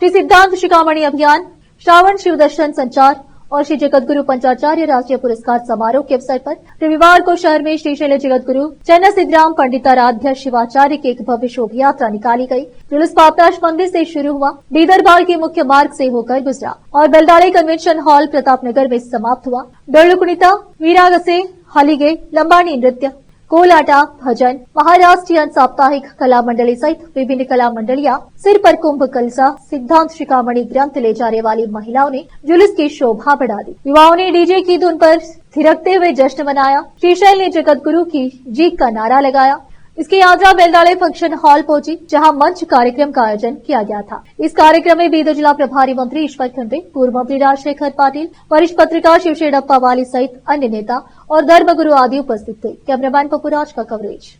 श्री सिद्धांत शिखामणि अभियान, श्रावण शिव दर्शन संचार और श्री जगतगुरु पंचाचार्य राष्ट्रीय पुरस्कार समारोह के अवसर पर रविवार को शहर में श्री शैल जगतगुरु चन्न सिद्धराम पंडिताराध्य शिवाचार्य की एक भव्य शोभा यात्रा निकाली गई। जुलूस पापराज मंदिर से शुरू हुआ, बीदरबाल के मुख्य मार्ग से होकर गुजरा और बेलदाड़े कन्वेंशन हॉल प्रतापनगर में समाप्त हुआ। डोलु कुणित, वीरागसे, हलिगे, लंबाणी नृत्य, कोलाटा, भजन, महाराष्ट्रीय साप्ताहिक कला मंडली सहित विभिन्न कला मंडलियां, सिर पर कुंभ कलसा, सिद्धांत शिखामणि ग्रंथ ले जाने वाली महिलाओं ने जुलूस की शोभा बढ़ा दी। युवाओं ने डीजे की धुन पर थिरकते हुए जश्न मनाया। श्रीशैल ने जगतगुरु की जीत का नारा लगाया। इसकी यात्रा बेलदाड़े फंक्शन हॉल पहुंची, जहां मंच कार्यक्रम का आयोजन किया गया था। इस कार्यक्रम में बीदर जिला प्रभारी मंत्री ईश्वर खंडे, पूर्व मंत्री राजशेखर पाटिल, वरिष्ठ पत्रकार शिवशेणप्पा वाली सहित अन्य नेता और धर्मगुरु आदि उपस्थित थे। कैमरामैन पपुराज का कवरेज।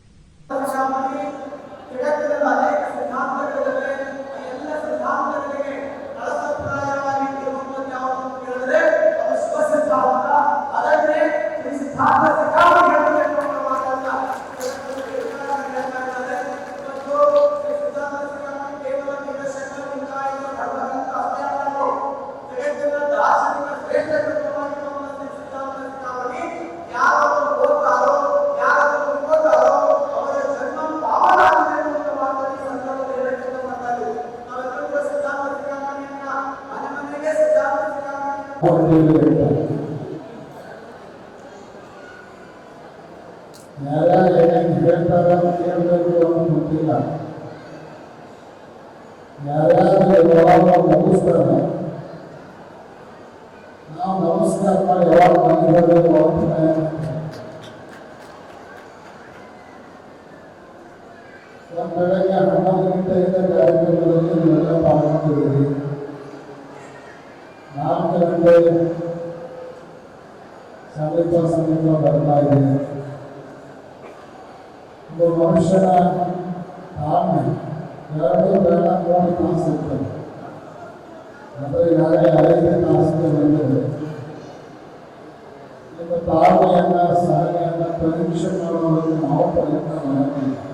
ಬೆಳಗ್ಗೆ 11 ಗಂಟೆಯಿಂದ ಕಾರ್ಯಕ್ರಮದಲ್ಲಿ ನೀವೆಲ್ಲ ಪಾಲ್ಗೊಂಡಿದ್ದೀರಿ. 4 ಗಂಟೆ ಸಮೀಪ ಬರ್ತಾ ಇದೆ. ಒಬ್ಬ ಮನುಷ್ಯನ ತಾಳ್ಮೆ 2 ಬೇಡ 3 ತಾಸು ಇರ್ತದೆ. ಅಂದರೆ ಈಗಾಗಲೇ 5 ತಾಸಿಗೆ ಬಂದಿದೆ. ನಿಮ್ಮ ತಾಳ್ಮೆಯನ್ನು ಸಹನೆಯನ್ನು ಪರೀಕ್ಷೆ ಮಾಡೋದಕ್ಕೆ ನಾವು ಪ್ರಯತ್ನ ಮಾಡಬೇಕು.